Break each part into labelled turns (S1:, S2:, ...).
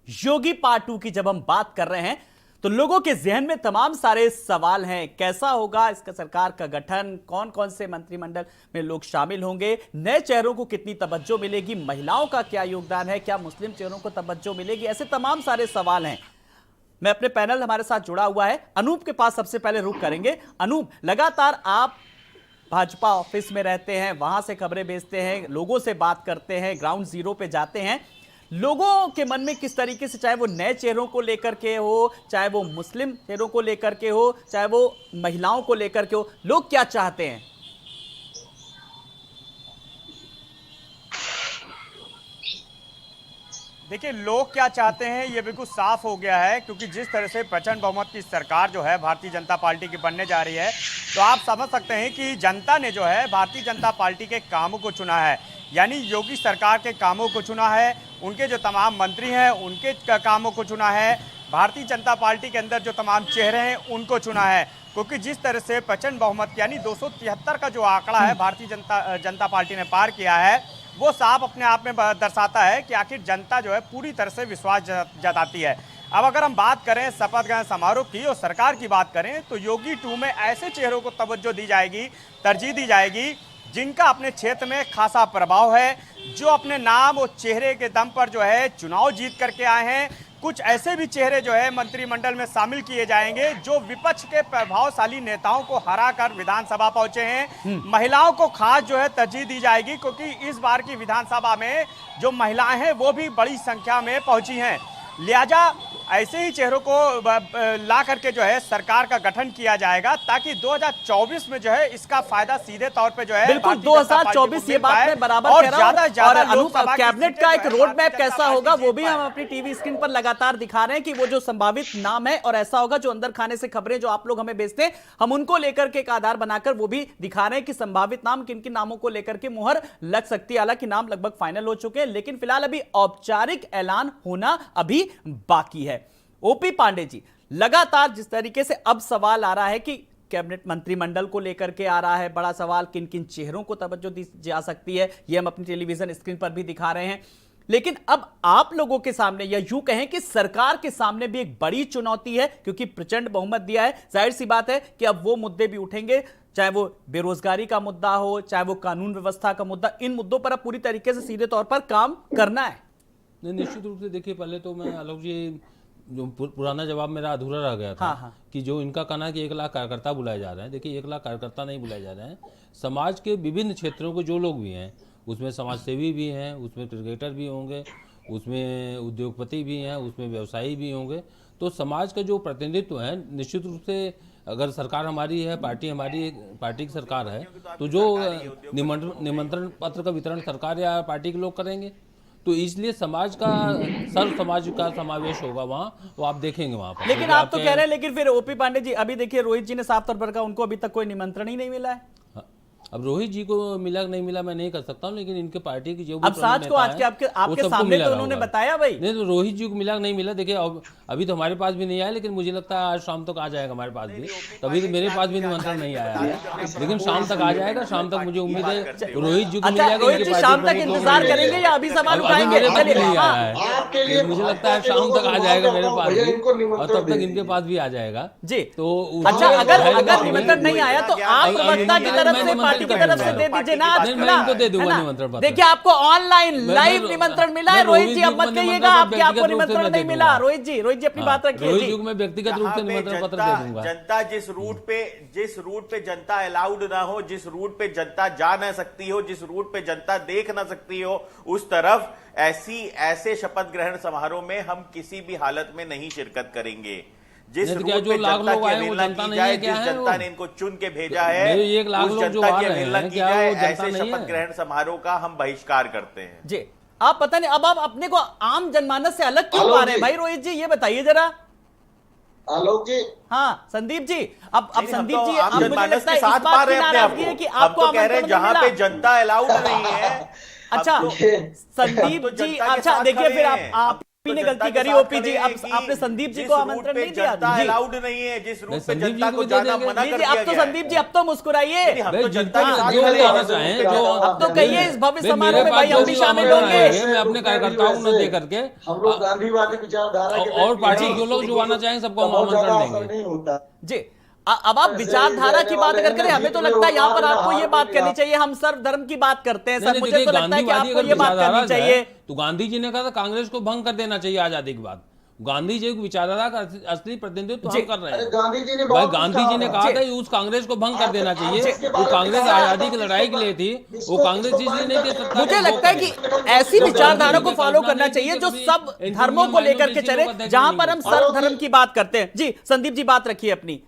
S1: योगी part 2 की जब हम बात कर रहे हैं तो लोगों के जहन में तमाम सारे सवाल हैं। कैसा होगा इसका सरकार का गठन, कौन कौन से मंत्रिमंडल में लोग शामिल होंगे, नए चेहरों को कितनी तवज्जो मिलेगी, महिलाओं का क्या योगदान है, क्या मुस्लिम चेहरों को तवज्जो मिलेगी, ऐसे तमाम सारे सवाल हैं। मैं अपने पैनल हमारे साथ जुड़ा हुआ है अनूप के पास सबसे पहले रुख करेंगे। अनूप, लगातार आप भाजपा ऑफिस में रहते हैं, वहां से खबरें भेजते हैं, लोगों से बात करते हैं, ग्राउंड जीरो पे जाते हैं। लोगों के मन में किस तरीके से, चाहे वो नए चेहरों को लेकर के हो, चाहे वो मुस्लिम चेहरों को लेकर के हो, चाहे वो महिलाओं को लेकर के हो, लोग क्या चाहते हैं?
S2: देखिए, लोग क्या चाहते हैं ये बिल्कुल साफ हो गया है, क्योंकि जिस तरह से प्रचंड बहुमत की सरकार जो है भारतीय जनता पार्टी की बनने जा रही है, तो आप समझ सकते हैं कि जनता ने जो है भारतीय जनता पार्टी के कामों को चुना है। यानी योगी सरकार के कामों को चुना है, उनके जो तमाम मंत्री हैं उनके कामों को चुना है, भारतीय जनता पार्टी के अंदर जो तमाम चेहरे हैं उनको चुना है। क्योंकि जिस तरह से प्रचंड बहुमत यानी 273 का जो आंकड़ा है भारतीय जनता पार्टी ने पार किया है, वो साफ अपने आप में दर्शाता है कि आखिर जनता जो है पूरी तरह से विश्वास जताती है। अब अगर हम बात करें शपथ ग्रहण समारोह की और सरकार की बात करें, तो योगी 2 में ऐसे चेहरों को तवज्जो दी जाएगी, तरजीह दी जाएगी जिनका अपने क्षेत्र में खासा प्रभाव है, जो अपने नाम और चेहरे के दम पर जो है चुनाव जीत करके आए हैं। कुछ ऐसे भी चेहरे जो है मंत्रिमंडल में शामिल किए जाएंगे जो विपक्ष के प्रभावशाली नेताओं को हराकर विधानसभा पहुंचे हैं। महिलाओं को खास जो है तरजीह दी जाएगी, क्योंकि इस बार की विधानसभा में जो महिलाएं हैं वो भी बड़ी संख्या में पहुंची हैं। लिहाजा ऐसे ही चेहरों को ला करके जो है सरकार का गठन किया जाएगा, ताकि 2024 में जो है इसका फायदा सीधे तौर पे जो है
S1: बिल्कुल 2024 ये बात मैं बराबर कह रहा हूं। और अनूप, कैबिनेट का एक रोड मैप कैसा होगा वो भी हम अपनी टीवी स्क्रीन पर लगातार दिखा रहे हैं कि वो जो संभावित नाम है और ऐसा होगा जो अंदर खाने से खबरें जो आप लोग हमें भेजते हैं, हम उनको लेकर के एक आधार बनाकर वो भी दिखा रहे हैं कि संभावित नाम किन किन नामों को लेकर के मुहर लग सकती है। हालांकि नाम लगभग फाइनल हो चुके हैं, लेकिन फिलहाल अभी औपचारिक ऐलान होना अभी बाकी है। ओपी पांडे जी, लगातार जिस तरीके से अब सवाल आ रहा है कि कैबिनेट मंत्रिमंडल को लेकर के आ रहा है, बड़ा सवाल किन किन चेहरों को तवज्जो दी जा सकती है, ये हम अपनी टेलीविजन स्क्रीन पर भी दिखा रहे हैं। लेकिन अब आप लोगों के सामने, या यूं कहें कि सरकार के सामने भी एक बड़ी चुनौती है, क्योंकि प्रचंड बहुमत दिया है। जाहिर सी बात है कि अब वो मुद्दे भी उठेंगे, चाहे वो बेरोजगारी का मुद्दा हो, चाहे वो कानून व्यवस्था का मुद्दा, इन मुद्दों पर अब पूरी तरीके से सीधे तौर पर काम करना है।
S3: निश्चित रूप से देखिए, पहले तो मैं आलोक जी, जो पुराना जवाब मेरा अधूरा रह गया था।
S1: हाँ।
S3: कि जो इनका कहना है कि 1 लाख कार्यकर्ता बुलाए जा रहे हैं, देखिए 1 लाख कार्यकर्ता नहीं बुलाए जा रहे हैं। समाज के विभिन्न क्षेत्रों के जो लोग भी हैं, उसमें समाज सेवी भी हैं, उसमें क्रिकेटर भी होंगे, उसमें उद्योगपति भी हैं, उसमें व्यवसायी भी होंगे। तो समाज का जो प्रतिनिधित्व है, निश्चित रूप से अगर सरकार हमारी है, पार्टी हमारी पार्टी की सरकार है, तो जो निमंत्रण पत्र का वितरण सरकार या पार्टी के लोग करेंगे। तो इसलिए समाज का, सर्व समाज का समावेश होगा वहाँ, वो आप देखेंगे वहाँ पर।
S1: लेकिन आप तो कह रहे हैं, लेकिन फिर ओपी पांडे जी, अभी देखिए रोहित जी ने साफ तौर पर कहा उनको अभी तक कोई निमंत्रण ही नहीं मिला है।
S3: अब रोहित जी को मिला नहीं मिला मैं नहीं कर सकता हूँ, लेकिन इनके पार्टी की जो
S1: अब साज को आज के आपके सामने तो उन्होंने बताया भाई।
S3: नहीं, तो रोहित जी को मिला नहीं मिला, देखिए अभी तो हमारे पास भी नहीं आया, लेकिन मुझे लगता है आज शाम तक आ जाएगा हमारे पास भी। तभी तो मेरे पास भी निमंत्रण नहीं आया है, लेकिन शाम तक आ जाएगा। शाम तक मुझे उम्मीद है रोहित जी को मिल जाएगा।
S1: रोहित जी शाम तक इंतजार करेंगे या अभी सवाल उठाएंगे?
S3: मुझे लगता है शाम तक आ जाएगा मेरे पास भी, और तब तक इनके पास भी आ जाएगा
S1: जी।
S3: तो
S1: अच्छा, अगर निमंत्रण नहीं आया तो आप प्रवक्ता की तरफ से, पार्टी की तरफ से दे दीजिए ना।
S3: मैं इनको दे दूंगा निमंत्रण पत्र।
S1: देखिए, आपको ऑनलाइन लाइव निमंत्रण मिला है। रोहित जी, अब मत कहिएगा आपको निमंत्रण नहीं मिला। रोहित जी अपनी बात रखिए।
S3: रोहित जी को मैं व्यक्तिगत रूप से निमंत्रण पत्र दे दूंगा।
S4: जनता जिस रूट पे जनता अलाउड ना हो, जिस रूट पे जनता जा ना सकती हो, जिस रूट पे जनता देख ना सकती हो, उस तरफ ऐसे शपथ ग्रहण समारोह में हम किसी भी हालत में नहीं शिरकत करेंगे। जिस रूट पे जनता की अवहेलना की जाए, जिस जनता ने इनको चुन के भेजा है, उस जनता की अवहेलना की जाए, ऐसे शपथ ग्रहण समारोह का हम बहिष्कार करते हैं।
S1: जी, आप पता नहीं, अब आप अपने को आम जनमानस से अलग क्यों पा रहे हैं भाई? रोहित जी ये बताइए जरा।
S5: आलोक जी,
S1: हाँ संदीप जी, अब संदीप जी,
S4: आप मुझे लगता है इस बात की नाराजगी है कि आपको कह रहे हैं जहां पे जनता अलाउड नहीं है।
S1: अच्छा संदीप जी, अच्छा देखिए, फिर आप ओपी ने
S4: तो
S1: गलती
S4: जनता के
S1: करी।
S4: साथ
S1: ओपी जी,
S4: खड़े हैं
S1: अब
S4: कि
S1: आपने संदीप जी
S4: जिस
S1: को
S4: रूट
S1: आमंत्रण
S4: पे
S1: नहीं दिया।
S4: जनता
S1: जी
S4: अलाउड नहीं है, जिस रूट पे
S3: संदीप जी
S4: जनता
S3: को
S4: को
S3: भी
S4: जाना
S3: दे देंगे।
S4: मना
S1: जी
S4: कर
S1: जी,
S4: दिया
S1: अब तो
S4: गया है।
S1: संदीप जी अब तो मुस्कुराइए।
S4: नहीं, हम
S3: भाई
S4: तो
S3: जिनको
S4: जनता के साथ
S3: जो
S4: खड़े
S3: भी
S4: हैं,
S3: आना
S4: जिस रूट
S3: चाहें,
S4: पे
S3: जो
S4: जनता-
S1: अब तो कहिए इस भव्य
S3: भाई
S1: समारोह
S3: मेरे
S1: में
S3: पास
S1: भाई
S3: जो
S1: हम
S3: भी
S1: भी शामिल
S3: आमंत्रण
S1: होंगे।
S3: आएंगे मैं अपने कार्यकर्ताओं को न दे करके
S5: हम लोग गांधीवादी विचारधारा के
S3: और पार्टी
S5: व्यक्ति
S3: के
S5: हैं,
S3: लोग जो आना चाहेंगे सबको हम
S5: बहुत ज्यादा
S3: आमंत्रण
S5: असर
S3: देंगे।
S5: नहीं होता।
S1: जी अब आप
S5: ऐसे
S1: विचारधारा
S5: रहने
S1: की बात
S5: वाले
S1: अगर
S5: हैं
S1: करें,
S5: ना,
S1: हमें तो
S5: जीत में
S1: लगता है यहाँ
S5: वो
S1: पर
S5: हार
S1: आपको
S5: में
S1: ये
S5: हार
S1: बात
S5: में
S1: करनी
S5: हार।
S1: चाहिए। हम सर्व धर्म की बात करते हैं
S3: नहीं
S1: सर,
S3: नहीं,
S1: मुझे
S3: देखिए
S1: तो लगता है कि
S3: गांधीवादी
S1: आपको
S3: अगर
S1: ये बात करनी
S3: विचारधारा
S1: चाहिए।
S3: है तो गांधी जी ने कहा था कांग्रेस को भंग कर देना चाहिए आजादी के बाद। गांधी जी की विचारधारा का असली प्रतिनिधित्व
S1: जी,
S3: हम कर रहे
S5: अरे
S3: हैं।
S5: गांधी जी ने
S3: भाई
S5: बहुत कुछ
S3: गांधी जी ने कहा
S1: जी।
S3: था कि उस कांग्रेस को भंग कर देना चाहिए।
S5: आरएसएस के
S3: वो
S5: बारे में
S3: कांग्रेस
S5: कहा है,
S3: आजादी की लड़ाई के लिए थी, वो
S5: इसको
S3: कांग्रेस इसलिए नहीं कि सत्ता
S1: मुझे
S3: के भोग
S1: लगता है
S3: करे।
S1: कि ऐसी
S5: जो
S1: विचारधारा
S3: गांधी
S1: को
S3: जी
S1: फॉलो
S3: कल्पना
S1: करना
S3: नहीं की
S1: चाहिए
S3: कि
S1: जो
S3: कभी
S1: सब
S3: इंटरव्यू
S1: धर्मों को
S3: में
S1: लेकर के
S3: किसी
S1: चले,
S3: लोग अध्यक्ष
S1: जहां
S3: नहीं
S1: पर हम
S3: है।
S1: सर्व धर्म की बात करते हैं। जी संदीप जी बात रखिए अपनी।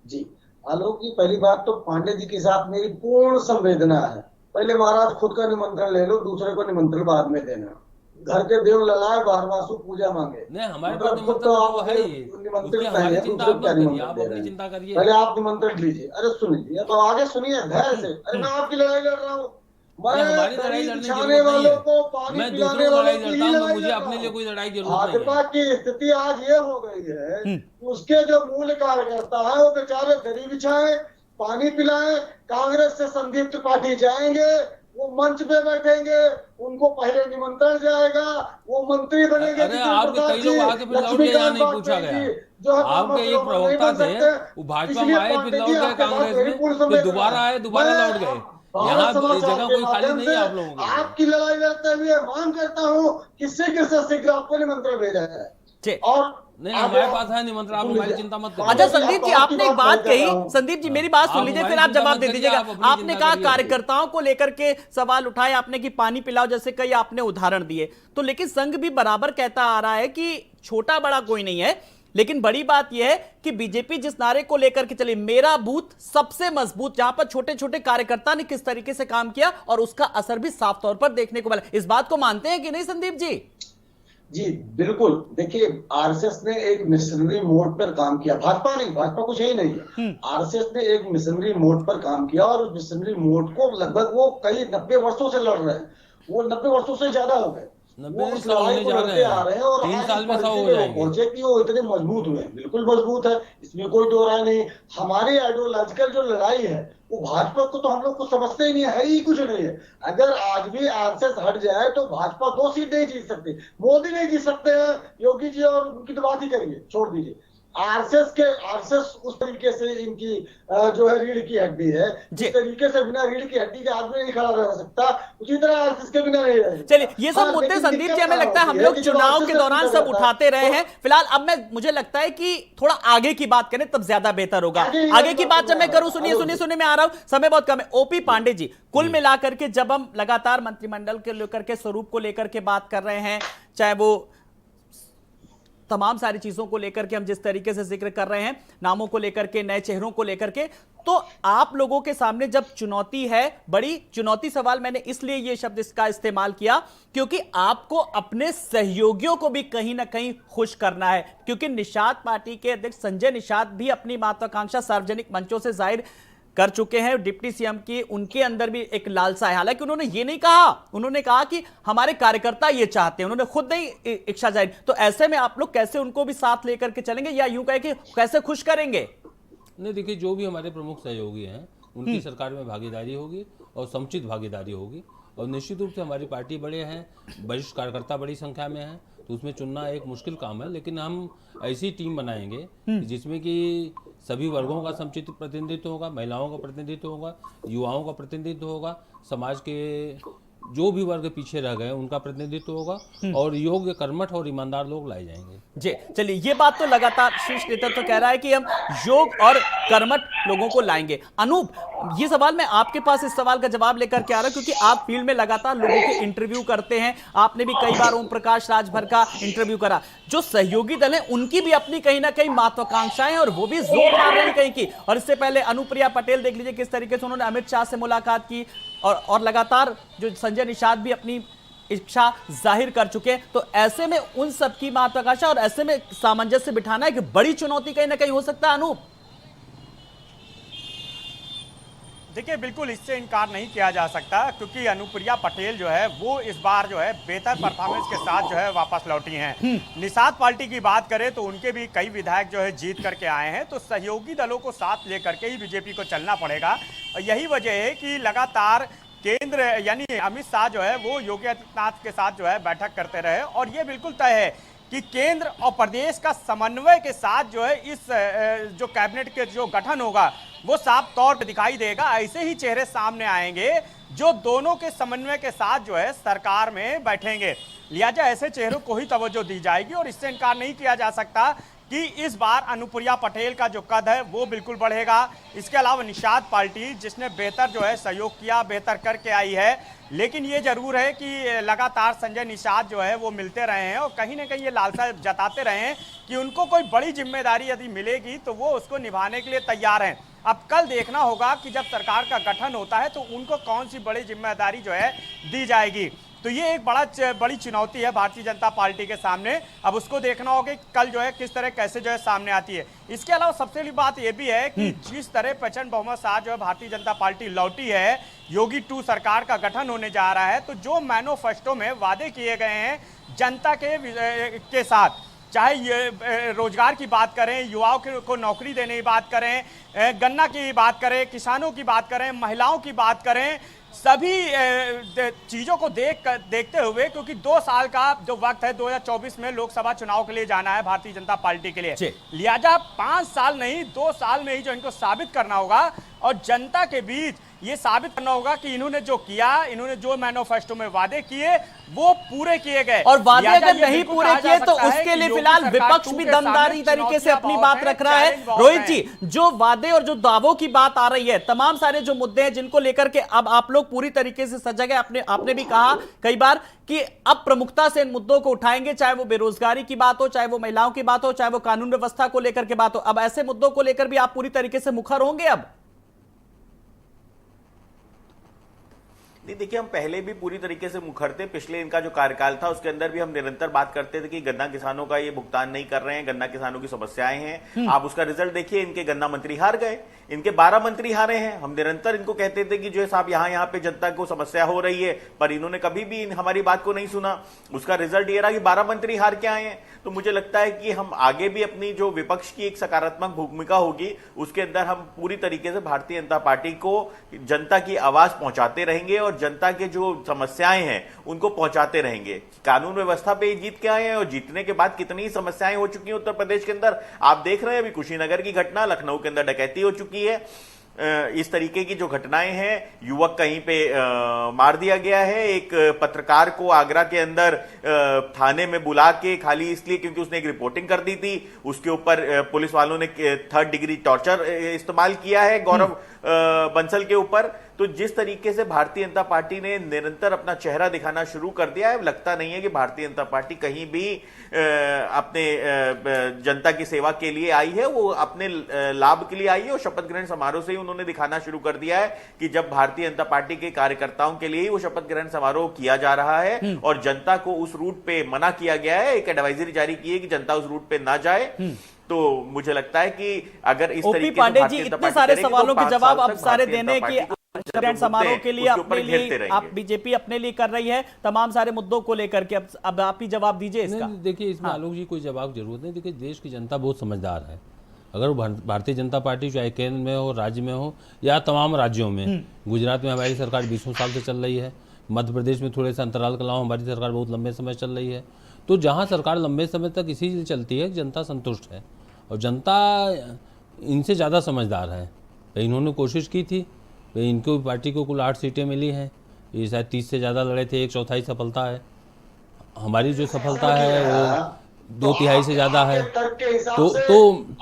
S5: जी। आलोक जी, पहली बात तो पांडे जी के साथ मेरी पूर्ण संवेदना है। पहले महाराज खुद का निमंत्रण ले लो, दूसरे को निमंत्रण बाद में देना। घर के देव ललाए, बारवासु पूजा मांगे।
S3: नहीं, हमारे पास
S5: मतलब खुद
S3: निमंत्रण
S5: तो
S3: तो
S5: आप
S3: है ही।
S5: निमंत्रित
S3: उसकी
S5: नहीं
S3: हमारी
S5: है,
S3: चिंता
S5: दूसरे
S3: आप
S5: को क्या
S3: मत करिए,
S5: निमंत्रण
S3: आप
S5: दे
S3: अपनी
S5: रहे हैं।
S3: चिंता करिए।
S5: पहले आप निमंत्रण लीजिए। अरे सुनिए, तो आगे सुनिए धैर्य से। अरे मैं आपकी लड़ाई लड़ रहा हूँ। मैं
S3: नहीं, हमारी लड़ाई
S5: दही
S3: लड़ने की
S5: बिछाने
S3: जरूरत नहीं
S5: वालों
S3: है।
S5: को, पानी
S3: मैं
S5: पिलाने
S3: दूसरों को
S5: वालों
S3: लड़ाई
S5: की
S3: लड़ता
S5: ही
S3: हूँ,
S5: लड़ाई
S3: मुझे
S5: लड़
S3: अपने
S5: रहा
S3: लिए
S5: हूँ।
S3: कोई लड़ाई की जरूरत नहीं
S5: भाजपा
S3: है।
S5: की स्थिति आज ये हो गई है, उसके जो मूल कार्यकर्ता है वो बेचारे दरी बिछाए, पानी पिलाए। कांग्रेस से संदीप त्रिपाठी जाएंगे, वो मंच पे बैठेंगे, उनको पहले निमंत्रण जाएगा, वो मंत्री बनेंगे
S3: अरे
S5: जितिन
S3: आपके
S5: प्रसाद
S3: कई
S5: जी,
S3: लोग आके फिर लौट गए, यहाँ
S5: लक्ष्मीकांत
S3: नहीं पूछा
S5: वाजपेयी
S3: गया।
S5: जी, जो है
S3: आपके
S5: कॉमर्स
S3: एक
S5: लोग नहीं
S3: प्रवक्ता
S5: बन
S3: थे,
S5: सकते।
S3: वो भाजपा में
S5: इसलिए
S3: आए, फिर
S5: पांडे जी
S3: लौट गए
S5: आपके पास
S3: कांग्रेस
S5: मेरी
S3: में,
S5: पूर्ण
S3: फिर
S5: संवेदना
S3: दोबारा
S5: है।
S3: आए, दोबारा
S5: मैं
S3: लौट गए।
S5: भारत
S3: यहाँ
S5: समाचार
S3: जगह
S5: के
S3: कोई खाली
S5: माध्यम
S3: नहीं
S5: से
S3: है आप लोगों के लिए।
S5: आपकी लड़ाई लड़ते हुए मांग करता हूँ कि शीघ्र से शीघ्र आपको निमंत्रण भेजा जाए।
S1: जी।
S5: और
S3: नहीं, हमारे पास है निमंत्रण, आप हमारी चिंता मत करिए।
S1: अच्छा संदीप जी, आपने एक बात कही,
S5: हाँ।
S1: संदीप जी मेरी बात सुन
S3: आप
S1: लीजिए,
S3: हमारी
S1: फिर आप
S3: चिंता
S1: जवाब
S3: मत
S1: दे
S3: करिए,
S1: दीजिएगा।
S3: आप अपनी
S1: आपने
S3: चिंता
S1: कहा
S3: करिए।
S1: कार्यकर्ताओं को लेकर के सवाल उठाए आपने कि पानी पिलाओ, जैसे कई आपने उदाहरण दिए। तो लेकिन संघ भी बराबर कहता आ रहा है कि छोटा बड़ा कोई नहीं है, लेकिन बड़ी बात यह है कि बीजेपी जिस नारे को लेकर के चली, मेरा बूथ सबसे मजबूत, जहां पर छोटे छोटे कार्यकर्ता ने किस तरीके से काम किया और उसका असर भी साफ तौर पर देखने को मिला। इस बात को मानते हैं कि नहीं संदीप जी?
S5: जी बिल्कुल। देखिए, आरएसएस ने एक मिशनरी मोड पर काम किया, भाजपा नहीं, भाजपा कुछ है ही नहीं है। आरएसएस ने एक मिशनरी मोड पर काम किया और उस मिशनरी मोड को लगभग वो कई 90 वर्षों से लड़ रहे हैं। वो 90 वर्षों से ज्यादा हो गए,
S3: 90
S5: वो
S3: नहीं,
S5: उस
S3: 100
S5: लड़ाई
S3: होने
S5: को
S3: जा
S5: लड़ते
S3: रहे
S5: आ रहे हैं और
S3: 3
S5: आज
S3: साल
S5: इस
S3: में 100
S5: परिस्थिति
S3: हो
S5: में वो
S3: जाएंगे।
S5: पहुंचे कि वो इतने मजबूत हुए। बिल्कुल मजबूत है, इसमें कोई दो राय नहीं। हमारी आइडियोलॉजिकल जो लड़ाई है वो भाजपा को तो हम लोग को समझते ही नहीं है ही कुछ नहीं है। अगर आज भी आरएसएस हट जाए तो भाजपा 2 सीट नहीं जीत सकती, मोदी नहीं जीत सकते हैं, योगी जी और उनकी तो बात ही करिए, छोड़ दीजिए। आरएसएस उस तरीके से इनकी जो है रीढ़ की हड्डी है, जिस तरीके से बिना रीढ़ की हड्डी के आदमी नहीं खड़ा रह सकता, उसी तरह आरएसएस के बिना नहीं रह सकता।
S1: चलिए, ये सब मुद्दे संदीप जी हमें लगता है हम लोग चुनाव के दौरान सब उठाते रहे हैं। फिलहाल अब मुझे लगता है कि थोड़ा आगे की बात करें तब ज्यादा बेहतर होगा। आगे की बात जब मैं करूं, सुनिए मैं आ रहा हूं, समय बहुत कम है। ओपी पांडे जी, कुल मिलाकर के जब हम लगातार मंत्रिमंडल के लेकर के स्वरूप को लेकर के बात कर रहे हैं, चाहे वो तमाम सारी चीजों को लेकर के हम जिस तरीके से जिक्र कर रहे हैं, नामों को लेकर के, नए चेहरों को लेकर के, तो आप लोगों के सामने जब चुनौती है, बड़ी चुनौती सवाल, मैंने इसलिए ये शब्द इसका इस्तेमाल किया क्योंकि आपको अपने सहयोगियों को भी कहीं ना कहीं खुश करना है। क्योंकि निषाद पार्टी के अध्यक्ष संजय निषाद भी अपनी महत्वाकांक्षा सार्वजनिक मंचों से जाहिर कर चुके हैं। डिप्टी सीएम की उनके अंदर भी एक लालसा है। हालांकि उन्होंने ये नहीं कहा, उन्होंने कहा कि हमारे कार्यकर्ता ये चाहते हैं, उन्होंने खुद नहीं इच्छा जाहिर। तो ऐसे में आप लोग कैसे उनको भी साथ लेकर के चलेंगे, या यूं कहे कि कैसे खुश करेंगे?
S3: नहीं, देखिए, जो भी हमारे प्रमुख सहयोगी हैं उनकी सरकार में भागीदारी होगी और समुचित भागीदारी होगी। और निश्चित रूप से हमारी पार्टी बड़े हैं, वरिष्ठ कार्यकर्ता बड़ी संख्या में हैं, तो उसमें चुनना एक मुश्किल काम है। लेकिन हम ऐसी टीम बनाएंगे जिसमें कि सभी वर्गों का समुचित प्रतिनिधित्व होगा, महिलाओं का प्रतिनिधित्व होगा, युवाओं का प्रतिनिधित्व होगा, समाज के जो भी वर्ग पीछे रह गए उनका प्रतिनिधित्व होगा और योग्य, कर्मठ और ईमानदार लोग लाए जाएंगे।
S1: जी चलिए, ये बात तो लगातार शीर्ष नेतृत्व कह रहा है कि हम योग और कर्मठ लोगों को लाएंगे। अनूप, ये सवाल मैं आपके पास इस सवाल का जवाब लेकर के आ रहा हूं क्योंकि आप फील्ड में लगातार लोगों के इंटरव्यू करते हैं, आपने भी कई बार ओम प्रकाश राजभर का इंटरव्यू करा। जो सहयोगी दल है उनकी भी अपनी कहीं ना कहीं महत्वाकांक्षाएं और वो भी जोर मार रही कहीं की। और इससे पहले अनुप्रिया पटेल देख लीजिए किस तरीके से उन्होंने अमित शाह से मुलाकात की और लगातार जो संजय निषाद भी अपनी इच्छा जाहिर कर चुके हैं। तो ऐसे में उन सबकी महत्वाकांक्षा और ऐसे में सामंजस्य बिठाना एक बड़ी चुनौती कहीं ना कहीं हो सकता है। अनूप
S2: देखिए, बिल्कुल इससे इनकार नहीं किया जा सकता, क्योंकि अनुप्रिया पटेल जो है वो इस बार जो है बेहतर परफॉर्मेंस के साथ जो है वापस लौटी हैं। निषाद पार्टी की बात करें तो उनके भी कई विधायक जो है जीत करके आए हैं, तो सहयोगी दलों को साथ लेकर के ही बीजेपी को चलना पड़ेगा। और यही वजह है कि लगातार केंद्र यानी अमित शाह जो है वो योगी आदित्यनाथ के साथ जो है बैठक करते रहे, और ये बिल्कुल तय है कि केंद्र और प्रदेश का समन्वय के साथ जो है इस जो कैबिनेट के जो गठन होगा वो साफ तौर पर दिखाई देगा। ऐसे ही चेहरे सामने आएंगे जो दोनों के समन्वय के साथ जो है सरकार में बैठेंगे। लिहाजा ऐसे चेहरों को ही तवज्जो दी जाएगी, और इससे इनकार नहीं किया जा सकता कि इस बार अनुप्रिया पटेल का जो कद है वो बिल्कुल बढ़ेगा। इसके अलावा निषाद पार्टी जिसने बेहतर जो है सहयोग किया, बेहतर करके आई है, लेकिन ये जरूर है कि लगातार संजय निषाद जो है वो मिलते रहे हैं और कहीं ना कहीं ये लालसा जताते रहे हैं कि उनको कोई बड़ी जिम्मेदारी यदि मिलेगी तो वो उसको निभाने के लिए तैयार हैं। अब कल देखना होगा कि जब सरकार का गठन होता है तो उनको कौन सी बड़ी जिम्मेदारी जो है दी जाएगी। तो ये एक बड़ी चुनौती है भारतीय जनता पार्टी के सामने। अब उसको देखना होगा कि कल जो है किस तरह कैसे जो है सामने आती है। इसके अलावा सबसे बड़ी बात यह भी है कि जिस तरह प्रचंड बहुमत साथ जो है भारतीय जनता पार्टी लौटी है, योगी 2 सरकार का गठन होने जा रहा है, तो जो मैनिफेस्टो में वादे किए गए हैं जनता के साथ, चाहे ये रोजगार की बात करें, युवाओं को नौकरी देने की बात करें, गन्ना की बात करें, किसानों की बात करें, महिलाओं की बात करें, सभी चीजों को देखते हुए, क्योंकि 2 साल का जो वक्त है 2024 में लोकसभा चुनाव के लिए जाना है भारतीय जनता पार्टी के लिए, लिहाजा 5 साल नहीं 2 साल में ही जो इनको साबित करना होगा और जनता के बीच ये साबित करना होगा कि इन्होंने जो किया, इन्होंने जो मैनिफेस्टो में वादे किए वो पूरे किए गए,
S1: और वादे अगर नहीं पूरे किए तो उसके लिए फिलहाल विपक्ष भी दमदारी तरीके से अपनी बात रख रहा है। रोहित जी, जो वादे और जो दावों की बात आ रही है, तमाम सारे जो मुद्दे हैं जिनको लेकर के अब आप लोग पूरी तरीके से सजग है, आपने भी कहा कई बार कि अब प्रमुखता से इन मुद्दों को उठाएंगे, चाहे वो बेरोजगारी की बात हो, चाहे वो महिलाओं की बात हो, चाहे वो कानून व्यवस्था को लेकर के बात हो, अब ऐसे मुद्दों को लेकर भी आप पूरी तरीके से मुखर होंगे अब?
S4: नहीं, देखिए, हम पहले भी पूरी तरीके से मुखर थे। पिछले इनका जो कार्यकाल था उसके अंदर भी हम निरंतर बात करते थे कि गन्ना किसानों का ये भुगतान नहीं कर रहे हैं, गन्ना किसानों की समस्याएं हैं। आप उसका रिजल्ट देखिए, इनके गन्ना मंत्री हार गए, इनके 12 मंत्री हारे हैं। हम निरंतर इनको कहते थे कि जो है साहब यहाँ पे जनता को समस्या हो रही है, पर इन्होंने कभी भी हमारी बात को नहीं सुना। उसका रिजल्ट ये रहा कि 12 मंत्री हार के आए हैं। तो मुझे लगता है कि हम आगे भी अपनी जो विपक्ष की एक सकारात्मक भूमिका होगी उसके अंदर हम पूरी तरीके से भारतीय जनता पार्टी को जनता की आवाज पहुंचाते रहेंगे और जनता के जो समस्याएं हैं उनको पहुंचाते रहेंगे। कानून व्यवस्था पे जीत के आए हैं और जीतने के बाद कितनी समस्याएं हो चुकी हैं उत्तर प्रदेश के अंदर। आप देख रहे हैं अभी कुशीनगर की घटना, लखनऊ के अंदर डकैती हो चुकी है। इस तरीके की जो घटनाएं हैं, युवक कहीं पे मार दिया गया है, एक पत्रकार को आगरा के अंदर थाने में बुला के खाली इसलिए क्योंकि उसने एक रिपोर्टिंग कर दी थी, उसके ऊपर पुलिस वालों ने 3rd डिग्री टॉर्चर इस्तेमाल किया है गौरव बंसल के ऊपर। तो जिस तरीके से भारतीय जनता पार्टी ने निरंतर अपना चेहरा दिखाना शुरू कर दिया है, लगता नहीं है कि भारतीय जनता पार्टी कहीं भी अपने जनता की सेवा के लिए आई है, वो अपने लाभ के लिए आई है। और शपथ ग्रहण समारोह से ही उन्होंने दिखाना शुरू कर दिया है कि जब भारतीय जनता पार्टी के कार्यकर्ताओं के लिए ही वो शपथ ग्रहण समारोह किया जा रहा है और जनता को उस रूट पे मना किया गया है, एक एडवाइजरी जारी की है कि जनता उस रूट पे ना जाए। तो मुझे लगता है कि अगर इस तरीके से
S1: पांडे जी इतने सारे सवालों के जवाब अब सारे देने की ग्रहण समारोह के लिए अपने लिए आप बीजेपी अपने लिए कर रही है तमाम सारे मुद्दों को लेकर के, अब आप ही जवाब दीजिए इसका।
S3: देखिए, इसमें आलोक जी कोई जवाब जरूरत नहीं। देखिए, देश की जनता बहुत समझदार है। अगर वो भारतीय जनता पार्टी चाहे केंद्र में हो, राज्य में हो या तमाम राज्यों में, गुजरात में हमारी सरकार 20 साल से चल रही है, मध्य प्रदेश में थोड़े से अंतराल के अलावा हमारी सरकार बहुत लंबे समय चल रही है। तो जहाँ सरकार लंबे समय तक इसी चलती है, जनता संतुष्ट है और जनता इनसे ज़्यादा समझदार है। इन्होंने कोशिश की थी, इनको पार्टी को कुल 8 सीटें मिली हैं, ये शायद 30 से ज़्यादा लड़े थे, 1/4 सफलता है। हमारी जो सफलता है वो 2/3 से ज़्यादा है। तो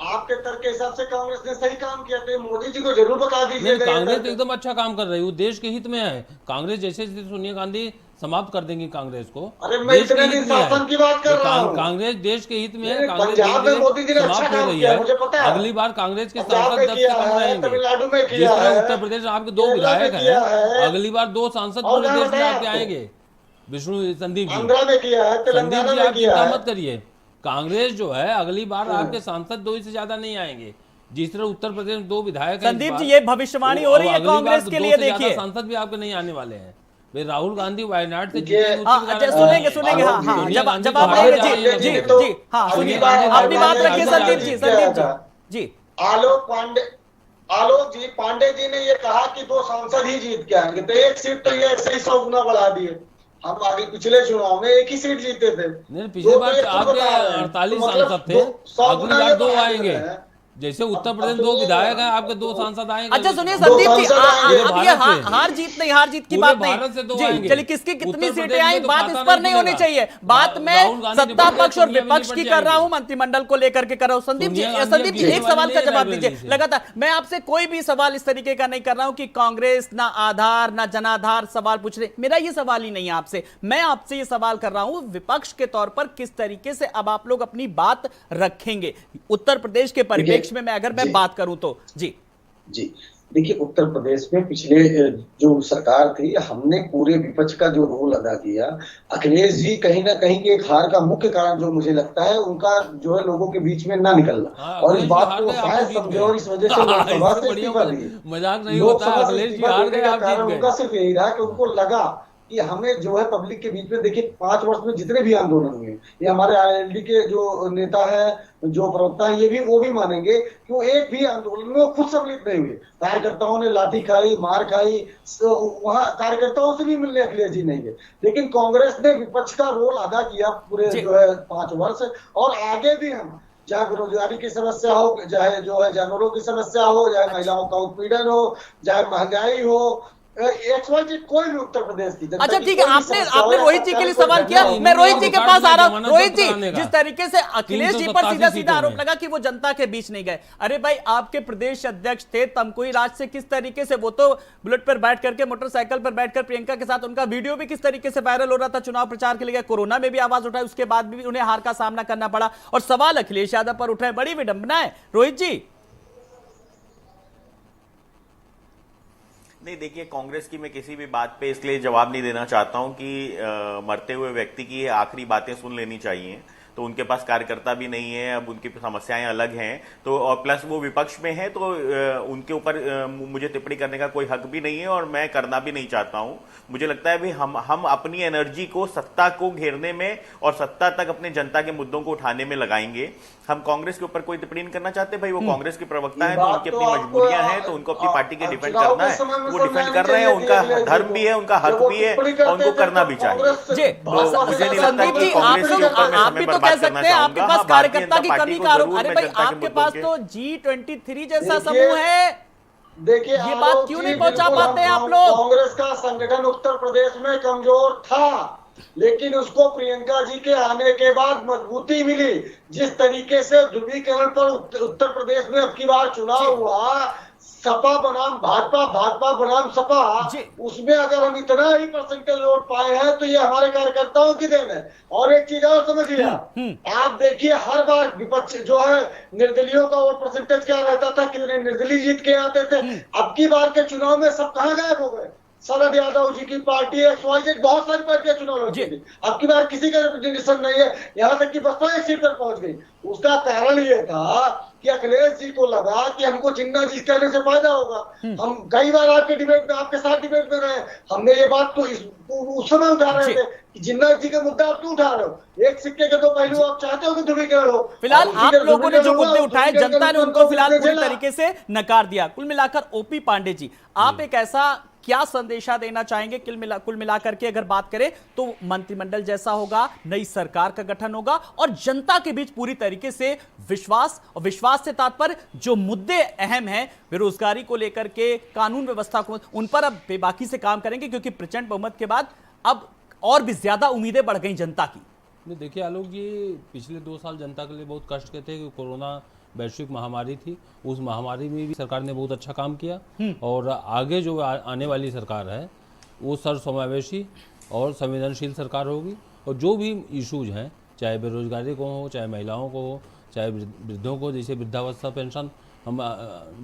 S5: आपके तर्क के हिसाब से कांग्रेस ने सही काम किया, तो मोदी जी को जरूर बता दीजिए।
S3: कांग्रेस तो एकदम अच्छा काम कर रही है, वो देश के हित में है। कांग्रेस जैसे सोनिया गांधी समाप्त कर देंगी कांग्रेस को।
S5: अरे मैं इतने दिन शासन की बात कर रहा हूं।
S3: कांग्रेस देश के हित में है,
S5: कांग्रेस समाप्त हो रही है, मुझे पता है।
S3: अगली बार कांग्रेस के सांसद 10 से कम रहेंगे। जिस तरह उत्तर प्रदेश में आपके 2 विधायक हैं, अगली बार 2 सांसद पूरे देश में आपके आएंगे। विष्णु संदीप जी, संदीप जी आप चिंता मत करिए, कांग्रेस जो है अगली बार आपके सांसद 2 से ज्यादा नहीं आएंगे। जिस तरह उत्तर प्रदेश में 2 विधायक हैं
S1: संदीप
S3: इस
S1: जी,
S3: बार,
S1: ये भविष्यवाणी हो रही है
S3: अगली बार
S1: कांग्रेस
S3: तो
S1: के
S3: 2
S1: लिए,
S3: से ज्यादा
S1: देखिए।
S3: सांसद भी आपके नहीं आने वाले हैं भाई। राहुल गांधी वायनाड से
S5: देखिए,
S3: जीते,
S1: हाँ,
S3: उसी के
S1: अच्छा,
S3: कारण
S1: सुनेंगे
S3: आए।
S1: सुनेंगे, हाँ हाँ,
S3: सोनिया
S1: जब
S3: गांधी
S1: जब आप
S3: तो
S1: लेंगे
S3: बाहर
S1: जी
S3: जा रही
S1: जी
S3: हैं,
S1: जी, हाँ
S3: सोनिया
S1: सुनिए,
S3: गांधी
S1: अपनी बात
S3: बाहर
S1: रखिए
S3: जा रही
S1: संदीप
S3: हैं।
S1: जी, संदीप जी जी।
S5: आलोक जी पांडे जी ने ये कहा कि 2 सांसद ही जीत के आएंगे, तो 1 सीट तो ये ऐसे ही 100 गुना बढ़ा दिए। हम आगे पिछले चुनाव में 1 ही सीट जीते थे,
S3: नहीं, पिछली
S5: 2
S3: बार
S5: तो ये खुद
S3: आपके
S5: बता रहे हैं।
S3: 48
S5: तो मतलब
S3: सांसद थे,
S5: 100
S3: अगली
S5: गुना
S3: बार
S5: ये
S3: 2
S5: बढ़ा
S3: आएंगे।
S5: दे रहे हैं।
S3: जैसे उत्तर
S5: अब
S3: प्रदेश में
S5: तो
S3: 2
S5: ये
S3: विधायक हैं, आपके 2 सांसद आएंगे।
S1: अच्छा सुनिए
S5: दो
S1: संदीप जी,
S5: सांसद आएंगे।
S1: अब ये हार जीत नहीं, हार जीत की
S3: पूरे
S1: बात
S3: भारत से 2
S1: नहीं जी।
S3: आएंगे।
S1: चलिए किसकी कितनी
S3: उत्तर
S1: सीटें
S3: प्रदेश
S1: आई,
S3: में तो
S1: बात
S3: खाता
S1: इस पर नहीं होनी
S3: खुलेगा।
S1: चाहिए। बात
S3: राहुल
S1: मैं
S3: गांधी
S1: सत्ता
S3: निपट
S1: पक्ष
S3: गए,
S1: और
S3: सोनिया भी
S1: विपक्ष की
S3: निपट
S1: कर रहा
S3: जाएंगी।
S1: हूं, मंत्रिमंडल को लेकर के कर रहा हूं। संदीप जी,
S3: सोनिया गांधी
S1: संदीप
S3: अब
S1: जी एक
S3: जीतने
S1: सवाल
S3: वाली
S1: का
S3: नहीं है
S1: जवाब दीजिए
S3: रायबरेली से।
S1: लगातार। मैं आपसे कोई भी सवाल इस तरीके का नहीं कर रहा हूं कि कांग्रेस ना आधार ना जनाधार सवाल पूछ रहे, मेरा ये सवाल ही नहीं है आपसे। मैं आपसे ये सवाल कर रहा हूं विपक्ष के तौर पर किस तरीके से अब आप लोग अपनी बात रखेंगे उत्तर प्रदेश के परिप्रेक्ष्य में, मैं अगर मैं बात करूं तो जी
S5: जी देखिए, उत्तर प्रदेश में पिछले जो सरकार थी, हमने पूरे विपक्ष का जो रोल अदा किया। अखिलेश जी कहीं ना कहीं के एक हार का मुख्य कारण जो मुझे लगता है, उनका जो है लोगों के बीच में ना निकलना,
S3: हाँ,
S5: और इस
S3: अखिलेश जी
S5: बात
S3: हार
S5: को
S3: गए, आप
S5: शायद
S3: तो जीत
S5: समझे,
S3: गए।
S5: और इस वजह से
S3: हाँ,
S5: लोकसभा
S3: इससे
S5: से
S3: बढ़िया
S5: इस्तीफा दिए।
S3: मजाक नहीं होता।
S5: लोकसभा से
S3: अखिलेश जी
S5: इस्तीफा
S3: हार
S5: देने
S3: गए,
S5: का
S3: आप जीत
S5: कारण
S3: गए।
S5: उनका सिर्फ यही रहा कि उनको लगा कि हमें जो है पब्लिक के बीच में, देखिए 5 वर्ष में जितने भी आंदोलन हुए, ये हमारे आईएलडी के जो नेता है, जो प्रवक्ता है, ये भी वो भी मानेंगे कि वो एक भी आंदोलन में वो खुद सम्मिलित नहीं हुए। कार्यकर्ताओं ने लाठी खाई, मार खाई, वहां कार्यकर्ताओं से भी मिलने अखिलेश जी नहीं गए। लेकिन कांग्रेस ने विपक्ष का रोल अदा किया पूरे जो है 5 वर्ष, और आगे भी हम, चाहे बेरोजगारी की समस्या हो, चाहे जो है जानवरों की समस्या हो, चाहे महिलाओं का उत्पीड़न हो, चाहे महंगाई हो, XYZ कोई भी उत्तर प्रदेश की जनता
S1: अच्छा
S5: की
S1: ठीक है,
S5: कोई भी
S1: आपने
S5: समस्या हो,
S1: आपने
S5: या
S1: रोहित जी के लिए
S5: सरकारी
S1: सवाल
S5: कोई
S1: किया,
S5: धरना हो,
S1: मैं रोहित जी के पास आ रहा हूं।
S3: जमानत
S1: रोहित जी,
S3: कराने का।
S1: जिस तरीके से अखिलेश जी पर
S3: 387
S1: सीधा सीधा
S3: सीटों
S1: आरोप
S3: में।
S1: लगा कि वो जनता के बीच नहीं गए। अरे भाई, आपके प्रदेश अध्यक्ष थे तमकुई राज से किस तरीके से, वो तो बुलेट पर बैठ करके, मोटरसाइकिल पर बैठकर प्रियंका के साथ उनका वीडियो भी किस तरीके से वायरल हो रहा था चुनाव प्रचार के लिए। कोरोना में भी आवाज उठाई, उसके बाद भी उन्हें हार का सामना करना पड़ा, और सवाल अखिलेश यादव पर उठाए, बड़ी विडंबना है। रोहित जी
S4: नहीं, देखिए, कांग्रेस की मैं किसी भी बात पे इसलिए जवाब नहीं देना चाहता हूं कि मरते हुए व्यक्ति की आखिरी बातें सुन लेनी चाहिए। तो उनके पास कार्यकर्ता भी नहीं है, अब उनकी समस्याएं अलग हैं, तो और प्लस वो विपक्ष में है, तो उनके ऊपर मुझे टिप्पणी करने का कोई हक भी नहीं है, और मैं करना भी नहीं चाहता हूं। मुझे लगता है भी हम अपनी एनर्जी को सत्ता को घेरने में और सत्ता तक अपने जनता के मुद्दों को उठाने में लगाएंगे। हम कांग्रेस के ऊपर कोई टिप्पणी नहीं करना चाहते। भाई वो कांग्रेस के प्रवक्ता है, तो उनकी अपनी मजबूरियां हैं, तो उनको अपनी पार्टी के डिफेंड करना है, वो डिफेंड कर रहे हैं, उनका धर्म भी है, उनका हक भी है, और उनको करना भी चाहिए।
S1: जी,
S4: तो मुझे नहीं लगता
S1: संदीप
S4: कि
S1: जी, आप
S4: कांग्रेस के ऊपर मैं
S1: आप
S4: समय
S1: भी तो
S4: बर्बाद
S1: कह
S4: करना
S1: सकते हैं आपके
S4: चाहूंगा।
S1: पास
S4: हाँ, भारतीय
S1: कार्यकर्ता की
S4: जनता
S1: कमी
S4: पार्टी
S1: का
S4: को
S1: आरोप।
S4: जरूर
S1: अरे
S4: मैं
S1: भाई,
S4: जनता के
S1: आपके
S4: मुद्दों
S1: पास
S4: के-
S1: तो G23 जैसा
S5: देखिए,
S1: समूह है,
S5: देखिए
S1: ये बात
S5: आलोक
S1: क्यों
S5: जी,
S1: नहीं पहुंचा
S5: बिल्कुल
S1: पाते
S5: हम
S1: आप लोग?
S5: कांग्रेस का संगठन उत्तर प्रदेश में कमजोर था, लेकिन उसको प्रियंका जी के आने के बाद मजबूती मिली। जिस तरीके से ध्रुवीकरण पर उत्तर प्रदेश में अब की बार चुनाव हुआ, सपा बनाम भाजपा, भाजपा बनाम सपा, उसमें अगर हम इतना ही परसेंटेज वोट पाए हैं, तो ये हमारे कार्यकर्ताओं की देन है। और एक चीज और समझिए, आप देखिए हर बार विपक्ष जो है, निर्दलीयों का वोट परसेंटेज क्या रहता था, कितने निर्दलीय जीत के आते थे। अब की बार के चुनाव में सब कहां गायब हो गए। शरद यादव जी की पार्टी XYZ बहुत सारी पार्टियां चुनाव लड़ी थी, अब की बार किसी का रिप्रेजेंटेशन नहीं है, यहाँ तक कि बसपा एक सीट पर पहुंच गई। उसका कारण ये था कि अखिलेश जी को लगा कि हमको जिन्ना जी कहने से फायदा होगा। हम कई बार आपके डिबेट में, आपके साथ डिबेट में रहे, हमने ये बात तो उस समय उठा रहे थे कि जिन्ना जी का मुद्दा आप क्यों उठा रहे हो। एक सिक्के के दो पहलू, आप चाहते हो कि ध्रुवीकरण हो।
S1: फिलहाल आप लोगों ने जो मुद्दे उठाए, जनता ने उनको फिलहाल पूरी तरीके से नकार दिया। कुल मिलाकर ओपी पांडे जी, आप एक ऐसा क्या संदेशा देना चाहेंगे? कुल मिलाकर के अगर बात करें तो मंत्रिमंडल जैसा होगा, नई सरकार का गठन होगा, और जनता के बीच पूरी तरीके से विश्वास, और विश्वास से तात्पर्य जो मुद्दे अहम हैं, बेरोजगारी को लेकर के, कानून व्यवस्था को, उन पर अब बेबाकी से काम करेंगे, क्योंकि प्रचंड बहुमत के बाद अब और भी ज्यादा उम्मीदें बढ़ गई जनता की।
S3: देखिए आलोक जी, पिछले 2 साल जनता के लिए बहुत कष्ट के थे, कि कोरोना वैश्विक महामारी थी। उस महामारी में भी सरकार ने बहुत अच्छा काम किया, और आगे जो आने वाली सरकार है वो सर्वसमावेशी और संवेदनशील सरकार होगी। और जो भी इश्यूज हैं, चाहे बेरोजगारी को हो, चाहे महिलाओं को हो, चाहे वृद्धों को, जैसे वृद्धावस्था पेंशन हम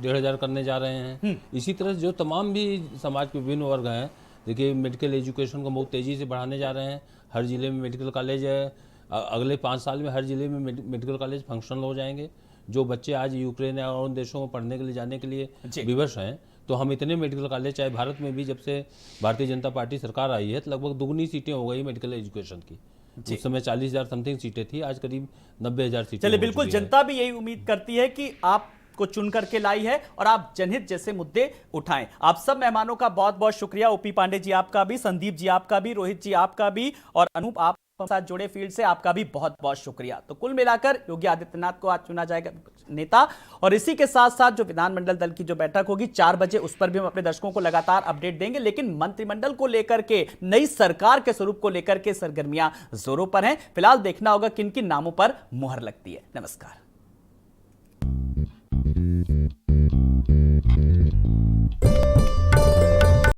S3: 1500 करने जा रहे हैं, इसी तरह जो तमाम भी समाज के विभिन्न वर्ग हैं। देखिए, मेडिकल एजुकेशन को बहुत तेज़ी से बढ़ाने जा रहे हैं। हर ज़िले में मेडिकल कॉलेज है, अगले 5 साल में हर ज़िले में मेडिकल कॉलेज फंक्शनल हो जाएंगे। जो बच्चे आज यूक्रेन या और उन देशों में पढ़ने के लिए जाने के लिए विवश हैं, तो हम इतने मेडिकल कॉलेज, चाहे भारत में भी जब से भारतीय जनता पार्टी सरकार आई है तो लगभग दुगनी सीटें हो गई मेडिकल एजुकेशन की। उस समय 40,000 समथिंग सीटें थी, आज करीब 90,000 सीटें।
S1: चलिए, बिल्कुल जनता भी यही उम्मीद करती है कि आप को चुन करके लाई है और आप जनहित जैसे मुद्दे उठाएं। आप सब मेहमानों का बहुत बहुत शुक्रिया। ओपी पांडे जी आपका भी, संदीप जी आपका भी, रोहित जी आपका भी, और अनूप आप साथ जुड़े फील्ड से, आपका भी बहुत बहुत शुक्रिया। तो कुल मिलाकर योगी आदित्यनाथ को आज चुना जाएगा नेता, और इसी के साथ साथ जो विधानमंडल दल की जो बैठक होगी 4 बजे, उस पर भी हम अपने दर्शकों को लगातार अपडेट देंगे। लेकिन मंत्रिमंडल को लेकर के, नई सरकार के स्वरूप को लेकर के सरगर्मियां जोरों पर हैं। फिलहाल देखना होगा किन किन नामों पर मुहर लगती है। नमस्कार।